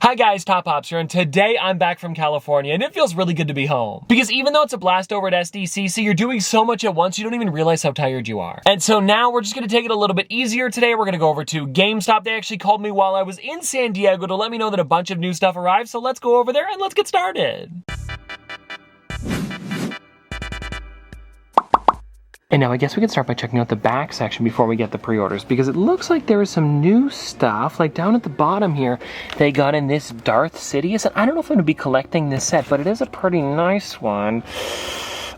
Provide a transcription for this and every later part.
Hi guys, Top Pops here, and today I'm back from California, and it feels really good to be home. Because even though it's a blast over at SDCC, you're doing so much at once, you don't even realize how tired you are. And so now we're just gonna take it a little bit easier today. We're gonna go over to GameStop. They actually called me while I was in San Diego to let me know that a bunch of new stuff arrived, so let's go over there and let's get started. And now I guess we can start by checking out the back section before we get the pre-orders, because it looks like there is some new stuff, like down at the bottom here, they got in this Darth Sidious. And I don't know if I'm going to be collecting this set, but it is a pretty nice one.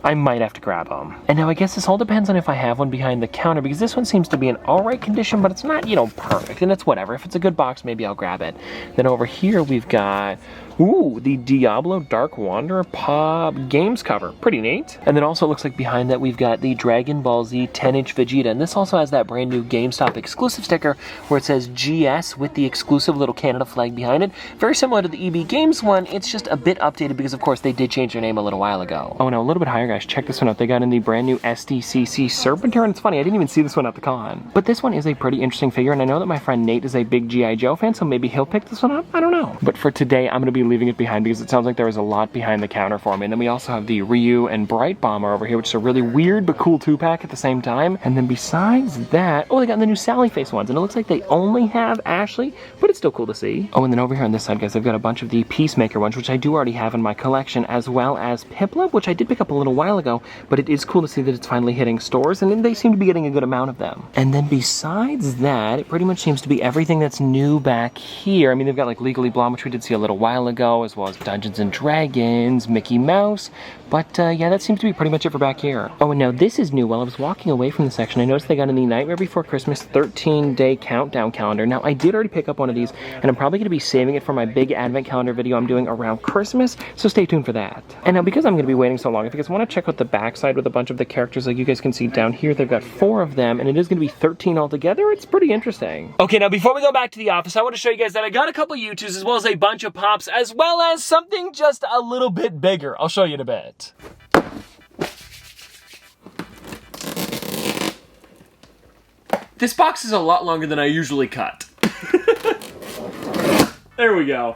I might have to grab them. And now I guess this all depends on if I have one behind the counter, because this one seems to be in alright condition, but it's not, you know, perfect. And it's whatever. If it's a good box, maybe I'll grab it. Then over here we've got, ooh, the Diablo Dark Wanderer Pop games cover. Pretty neat. And then also it looks like behind that we've got the Dragon Ball Z 10-inch Vegeta. And this also has that brand new GameStop exclusive sticker where it says GS with the exclusive little Canada flag behind it. Very similar to the EB Games one. It's just a bit updated because, of course, they did change their name a little while ago. Oh, now a little bit higher, guys. Check this one out. They got in the brand new SDCC Serpenter. And it's funny, I didn't even see this one at the con. But this one is a pretty interesting figure. And I know that my friend Nate is a big G.I. Joe fan, so maybe he'll pick this one up. I don't know. But for today, I'm going to be leaving it behind because it sounds like there is a lot behind the counter for me. And then we also have the Ryu and Bright Bomber over here, which is a really weird but cool 2-pack at the same time. And then besides that, oh, they got the new Sally Face ones, and it looks like they only have Ashley, but it's still cool to see. Oh, and then over here on this side, guys, I've got a bunch of the Peacemaker ones, which I do already have in my collection, as well as Piplup, which I did pick up a little while ago, but it is cool to see that it's finally hitting stores, and they seem to be getting a good amount of them. And then besides that, it pretty much seems to be everything that's new back here. I mean, they've got like Legally Blonde, which we did see a little while ago, as well as Dungeons and Dragons, Mickey Mouse, but yeah, that seems to be pretty much it for back here. Oh, and now this is new. While I was walking away from the section, I noticed they got in the Nightmare Before Christmas 13-day countdown calendar. Now, I did already pick up one of these, and I'm probably going to be saving it for my big advent calendar video I'm doing around Christmas, so stay tuned for that. And now, because I'm going to be waiting so long, if you guys want to check out the backside with a bunch of the characters, like you guys can see down here, they've got 4 of them, and it is going to be 13 altogether. It's pretty interesting. Okay, now before we go back to the office, I want to show you guys that I got a couple YouTooz, as well as a bunch of Pops, as well as something just a little bit bigger. I'll show you in a bit. This box is a lot longer than I usually cut. There we go.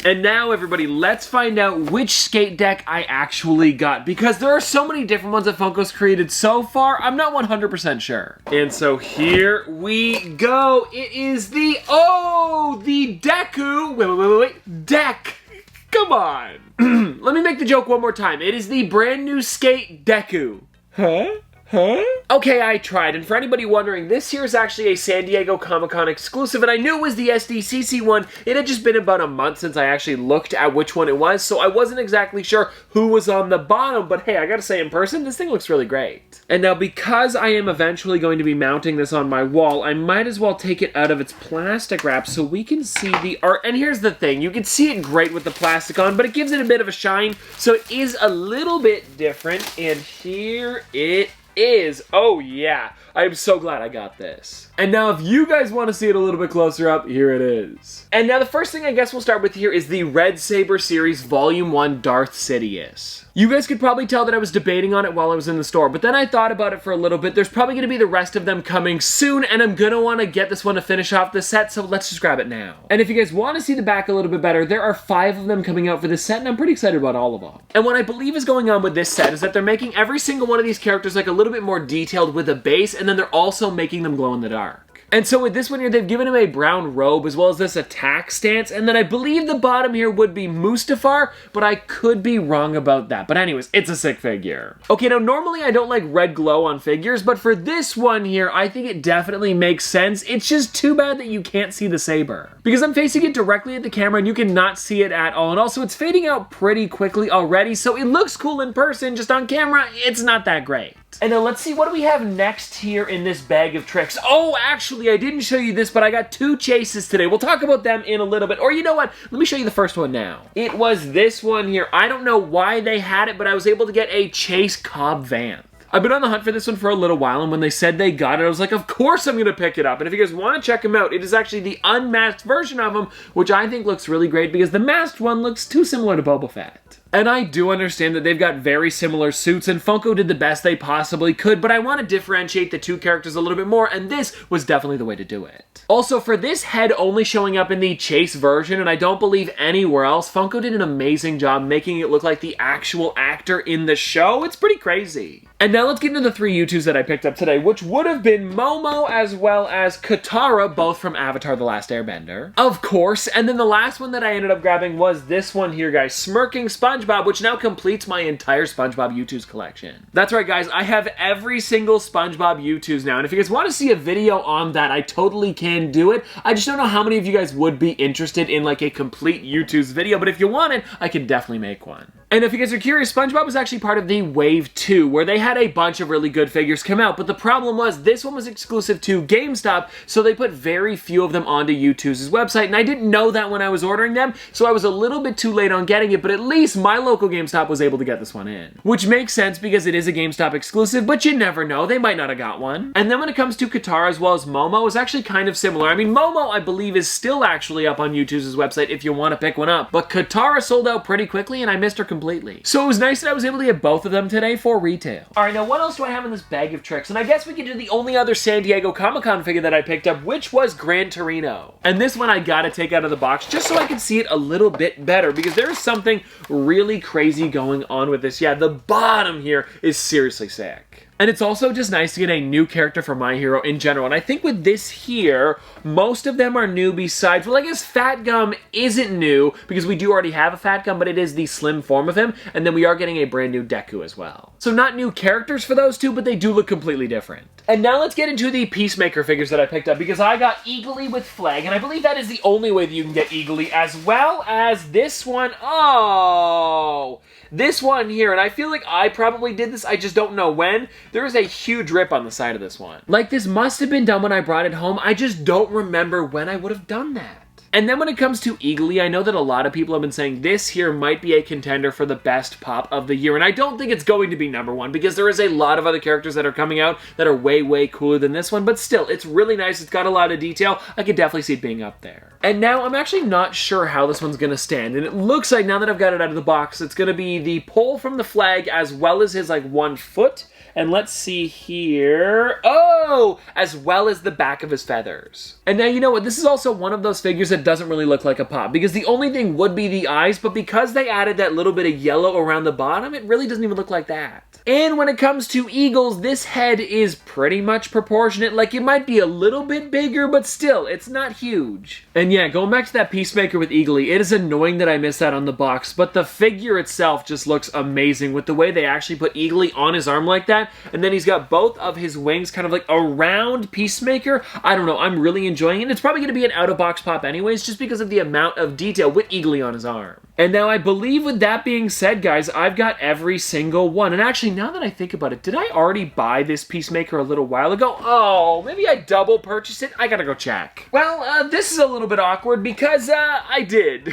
And now, everybody, let's find out which skate deck I actually got, because there are so many different ones that Funko's created so far, I'm not 100% sure. And so here we go. It is the, oh, the Deku, wait, deck. Come on. Let me make the joke one more time. It is the brand new skate Deku. Huh? Okay, I tried, and for anybody wondering, this here is actually a San Diego Comic-Con exclusive, and I knew it was the SDCC one. It had just been about a month since I actually looked at which one it was, so I wasn't exactly sure who was on the bottom, but hey, I gotta say, in person, this thing looks really great. And now, because I am eventually going to be mounting this on my wall, I might as well take it out of its plastic wrap so we can see the art. And here's the thing, you can see it great with the plastic on, but it gives it a bit of a shine, so it is a little bit different, and here it is. Oh yeah, I am so glad I got this. And now if you guys want to see it a little bit closer up, here it is. And now the first thing I guess we'll start with here is the Red Saber Series Volume 1 Darth Sidious. You guys could probably tell that I was debating on it while I was in the store, but then I thought about it for a little bit. There's probably going to be the rest of them coming soon, and I'm going to want to get this one to finish off the set, so let's just grab it now. And if you guys want to see the back a little bit better, there are 5 of them coming out for this set, and I'm pretty excited about all of them. And what I believe is going on with this set is that they're making every single one of these characters like a little bit more detailed with a base, and then they're also making them glow in the dark. And so with this one here, they've given him a brown robe as well as this attack stance, and then I believe the bottom here would be Mustafar, but I could be wrong about that. But anyways, it's a sick figure. Okay, now normally I don't like red glow on figures, but for this one here, I think it definitely makes sense. It's just too bad that you can't see the saber, because I'm facing it directly at the camera and you cannot see it at all. And also it's fading out pretty quickly already, so it looks cool in person, just on camera, it's not that great. And now let's see, what do we have next here in this bag of tricks? Oh, actually, I didn't show you this, but I got 2 chases today. We'll talk about them in a little bit. Or you know what? Let me show you the first one now. It was this one here. I don't know why they had it, but I was able to get a Chase Cobb Vanth. I've been on the hunt for this one for a little while, and when they said they got it, I was like, of course I'm going to pick it up. And if you guys want to check him out, it is actually the unmasked version of him, which I think looks really great because the masked one looks too similar to Boba Fett. And I do understand that they've got very similar suits, and Funko did the best they possibly could, but I want to differentiate the two characters a little bit more, and this was definitely the way to do it. Also, for this head only showing up in the Chase version, and I don't believe anywhere else, Funko did an amazing job making it look like the actual actor in the show. It's pretty crazy. And now let's get into the 3 YouTooz that I picked up today, which would have been Momo as well as Katara, both from Avatar: The Last Airbender, of course. And then the last one that I ended up grabbing was this one here, guys, Smirking SpongeBob, which now completes my entire SpongeBob YouTooz collection. That's right, guys, I have every single SpongeBob YouTooz now, and if you guys want to see a video on that, I totally can do it. I just don't know how many of you guys would be interested in like a complete YouTooz video, but if you want it, I can definitely make one. And if you guys are curious, SpongeBob was actually part of the Wave 2, where they had a bunch of really good figures come out, but the problem was this one was exclusive to GameStop, so they put very few of them onto YouTooz' website, and I didn't know that when I was ordering them, so I was a little bit too late on getting it, but at least my local GameStop was able to get this one in. Which makes sense because it is a GameStop exclusive, but you never know, they might not have got one. And then when it comes to Katara as well as Momo, it's actually kind of similar. I mean, Momo, I believe, is still actually up on YouTooz' website if you want to pick one up, but Katara sold out pretty quickly, and I missed her completely. So it was nice that I was able to get both of them today for retail. Alright, now what else do I have in this bag of tricks? And I guess we could do the only other San Diego Comic-Con figure that I picked up, which was Gran Torino. And this one I gotta take out of the box just so I can see it a little bit better, because there is something really crazy going on with this. Yeah, the bottom here is seriously sick. And it's also just nice to get a new character for My Hero in general. And I think with this here, most of them are new besides, well, I guess Fat Gum isn't new because we do already have a Fat Gum, but it is the slim form of him. And then we are getting a brand new Deku as well. So not new characters for those two, but they do look completely different. And now let's get into the Peacemaker figures that I picked up, because I got Eagly with Flag, and I believe that is the only way that you can get Eagly, as well as this one. Oh, this one here, and I feel like I probably did this, I just don't know when. There is a huge rip on the side of this one. Like, this must have been done when I brought it home. I just don't remember when I would have done that. And then when it comes to Eagly, I know that a lot of people have been saying this here might be a contender for the best pop of the year, and I don't think it's going to be #1 because there is a lot of other characters that are coming out that are way, way cooler than this one, but still, it's really nice. It's got a lot of detail. I could definitely see it being up there. And now I'm actually not sure how this one's gonna stand, and it looks like now that I've got it out of the box, it's gonna be the pole from the flag as well as his like 1 foot. And let's see here. Oh, as well as the back of his feathers. And now you know what? This is also one of those figures that doesn't really look like a pop, because the only thing would be the eyes, but because they added that little bit of yellow around the bottom, it really doesn't even look like that. And when it comes to Eagles, this head is pretty much proportionate. Like, it might be a little bit bigger, but still, it's not huge. And yeah, going back to that Peacemaker with Eagly, it is annoying that I missed that on the box, but the figure itself just looks amazing with the way they actually put Eagly on his arm like that, and then he's got both of his wings kind of like around Peacemaker. I don't know, I'm really enjoying it. It's probably going to be an out-of-box pop anyways, just because of the amount of detail with Eagly on his arm. And now I believe with that being said, guys, I've got every single one. And actually, now that I think about it, did I already buy this Peacemaker a little while ago? Oh, maybe I double purchased it? I gotta go check. Well, this is a little bit awkward because, I did.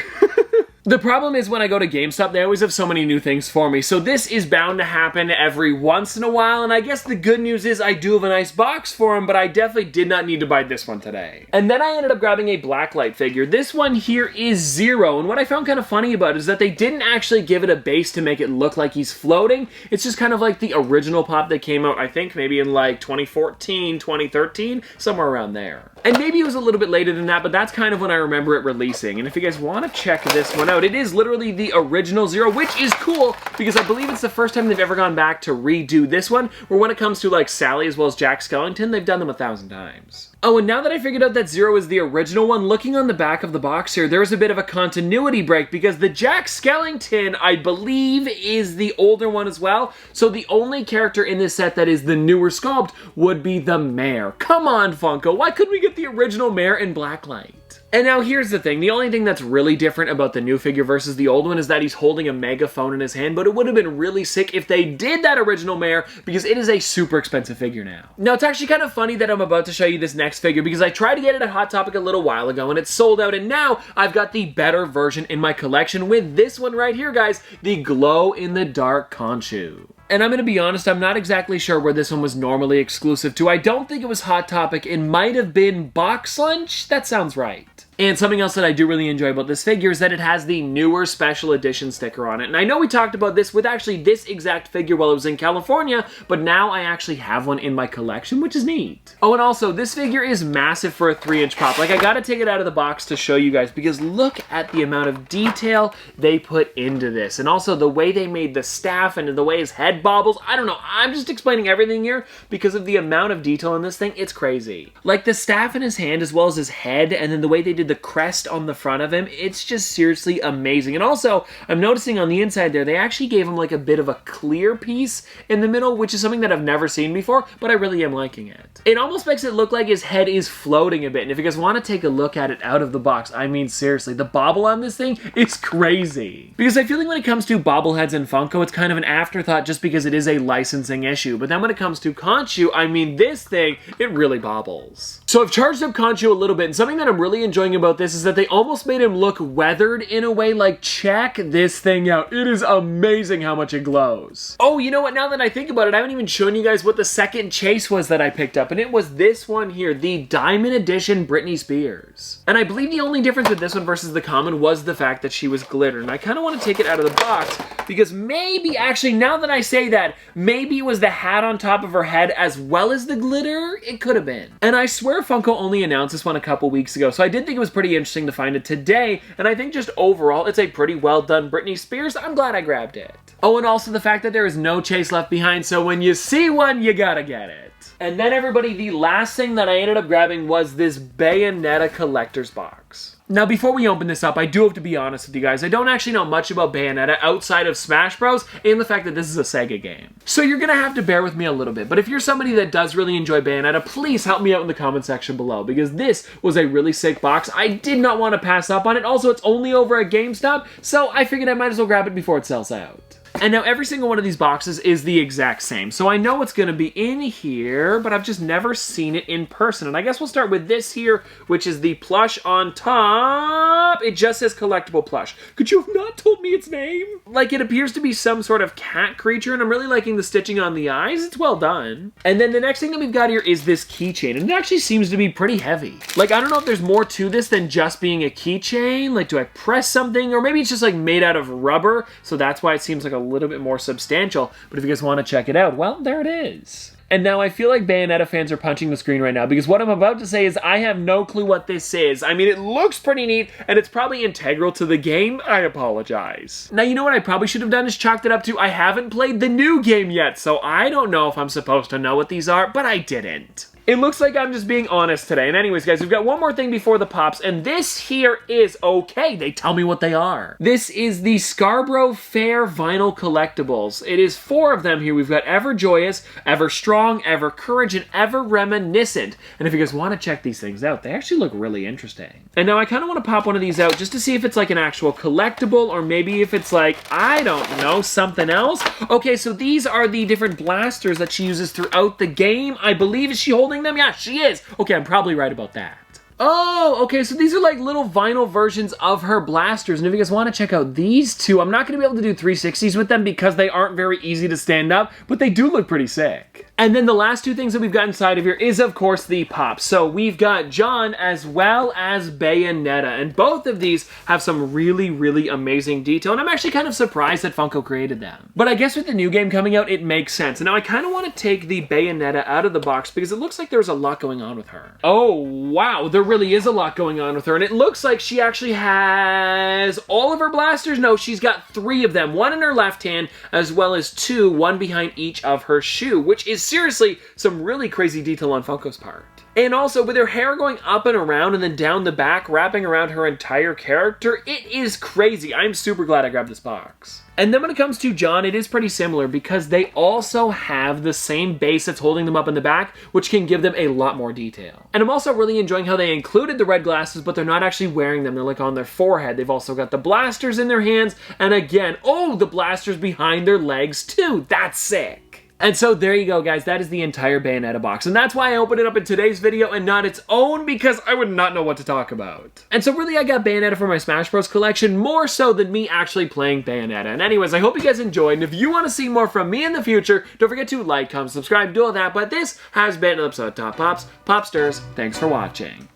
The problem is when I go to GameStop, they always have so many new things for me, so this is bound to happen every once in a while, and I guess the good news is I do have a nice box for them, but I definitely did not need to buy this one today. And then I ended up grabbing a Blacklight figure. This one here is Zero, and what I found kind of funny about it is that they didn't actually give it a base to make it look like he's floating. It's just kind of like the original pop that came out, I think, maybe in like 2014, 2013, somewhere around there. And maybe it was a little bit later than that, but that's kind of when I remember it releasing. And if you guys want to check this one out, it is literally the original Zero, which is cool because I believe it's the first time they've ever gone back to redo this one, where when it comes to like Sally as well as Jack Skellington, they've done them 1,000 times. Oh, and now that I figured out that Zero is the original one, looking on the back of the box here, there's a bit of a continuity break because the Jack Skellington, I believe, is the older one as well. So the only character in this set that is the newer sculpt would be the Mayor. Come on, Funko, why couldn't we get the original Mayor in Blacklight? And now here's the thing, the only thing that's really different about the new figure versus the old one is that he's holding a megaphone in his hand, but it would have been really sick if they did that original Mayor because it is a super expensive figure now. Now, it's actually kind of funny that I'm about to show you this next figure because I tried to get it at Hot Topic a little while ago and it's sold out, and now I've got the better version in my collection with this one right here, guys, the glow-in-the-dark Khonshu. And I'm going to be honest, I'm not exactly sure where this one was normally exclusive to. I don't think it was Hot Topic. It might have been Box Lunch? That sounds right. And something else that I do really enjoy about this figure is that it has the newer special edition sticker on it. And I know we talked about this with actually this exact figure while it was in California, but now I actually have one in my collection, which is neat. Oh, and also, this figure is massive for a 3-inch pop. Like, I gotta take it out of the box to show you guys, because look at the amount of detail they put into this. And also the way they made the staff and the way his head bobbles. I don't know, I'm just explaining everything here because of the amount of detail in this thing. It's crazy. Like, the staff in his hand as well as his head, and then the way they did the crest on the front of him, it's just seriously amazing. And also, I'm noticing on the inside there, they actually gave him like a bit of a clear piece in the middle, which is something that I've never seen before, but I really am liking it. It almost makes it look like his head is floating a bit, and if you guys want to take a look at it out of the box, I mean, seriously, the bobble on this thing is crazy. Because I feel like when it comes to bobbleheads and Funko, it's kind of an afterthought just because it is a licensing issue. But then when it comes to Conchu, I mean, this thing, it really bobbles. So I've charged up Conchu a little bit, and something that I'm really enjoying about this is that they almost made him look weathered in a way. Like, check this thing out. It is amazing how much it glows. Oh, you know what? Now that I think about it, I haven't even shown you guys what the second chase was that I picked up, and it was this one here, the Diamond Edition Britney Spears. And I believe the only difference with this one versus the common was the fact that she was glittered, and I kind of want to take it out of the box because maybe, actually, now that I say that, maybe it was the hat on top of her head as well as the glitter. It could have been. And I swear Funko only announced this one a couple weeks ago, so I did think it was pretty interesting to find it today, and I think just overall, it's a pretty well done Britney Spears. I'm glad I grabbed it. Oh, and also the fact that there is no chase left behind, so when you see one, you gotta get it. And then everybody, the last thing that I ended up grabbing was this Bayonetta collector's box. Now, before we open this up, I do have to be honest with you guys. I don't actually know much about Bayonetta outside of Smash Bros. And the fact that this is a Sega game. So you're gonna have to bear with me a little bit. But if you're somebody that does really enjoy Bayonetta, please help me out in the comment section below, because this was a really sick box. I did not want to pass up on it. Also, it's only over at GameStop, so I figured I might as well grab it before it sells out. And now every single one of these boxes is the exact same. So I know what's going to be in here, but I've just never seen it in person. And I guess we'll start with this here, which is the plush on top. It just says collectible plush. Could you have not told me its name? Like, it appears to be some sort of cat creature, and I'm really liking the stitching on the eyes. It's well done. And then the next thing that we've got here is this keychain, and it actually seems to be pretty heavy. Like, I don't know if there's more to this than just being a keychain. Like, do I press something? Or maybe it's just like made out of rubber, so that's why it seems like a little bit more substantial. But if you guys want to check it out, well, there it is. And now I feel like Bayonetta fans are punching the screen right now, because what I'm about to say is I have no clue what this is. I mean, it looks pretty neat, and it's probably integral to the game. I apologize. Now, you know what I probably should have done is chalked it up to I haven't played the new game yet, so I don't know if I'm supposed to know what these are, but I didn't. It looks like I'm just being honest today. And anyways, guys, we've got one more thing before the pops, and this here is okay. They tell me what they are. This is the Scarborough Fair Vinyl Collectibles. It is 4 of them here. We've got Ever Joyous, Ever Strong, Ever Courage, and Ever Reminiscent. And if you guys want to check these things out, they actually look really interesting. And now I kind of want to pop one of these out just to see if it's like an actual collectible, or maybe if it's like, I don't know, something else. Okay, so these are the different blasters that she uses throughout the game. I believe, is she holding them? Yeah, she is. Okay, I'm probably right about that. Oh, okay, so these are like little vinyl versions of her blasters, and if you guys want to check out these two, I'm not going to be able to do 360s with them because they aren't very easy to stand up, but they do look pretty sick. And then the last 2 things that we've got inside of here is, of course, the pops. So we've got John as well as Bayonetta, and both of these have some really, really amazing detail, and I'm actually kind of surprised that Funko created them. But I guess with the new game coming out, it makes sense. And now I kind of want to take the Bayonetta out of the box because it looks like there's a lot going on with her. Oh, wow, there really is a lot going on with her, and it looks like she actually has all of her blasters. No, she's got 3 of them, 1 in her left hand, as well as 2, 1 behind each of her shoe, which is seriously some really crazy detail on Funko's part. And also, with her hair going up and around and then down the back, wrapping around her entire character, it is crazy. I'm super glad I grabbed this box. And then when it comes to John, it is pretty similar because they also have the same base that's holding them up in the back, which can give them a lot more detail. And I'm also really enjoying how they included the red glasses, but they're not actually wearing them. They're like on their forehead. They've also got the blasters in their hands. And again, oh, the blasters behind their legs too. That's sick. And so there you go, guys. That is the entire Bayonetta box. And that's why I opened it up in today's video and not its own, because I would not know what to talk about. And so really, I got Bayonetta for my Smash Bros. Collection more so than me actually playing Bayonetta. And anyways, I hope you guys enjoyed. And if you want to see more from me in the future, don't forget to like, comment, subscribe, do all that. But this has been an episode of Top Pops, Popsters. Thanks for watching.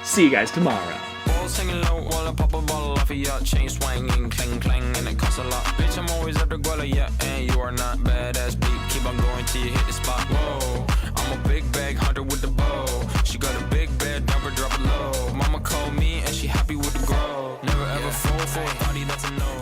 See you guys tomorrow. singing low while I pop a bottle off of your chain swinging, clang clang, and it costs a lot. Bitch, I'm always up to Guala, yeah, and you are not badass beat. Keep on going till you hit the spot. Whoa, I'm a big bag hunter with the bow. She got a big bed, number drop it low. Mama called me and she happy with the grow. Never ever fall for a body that's a no.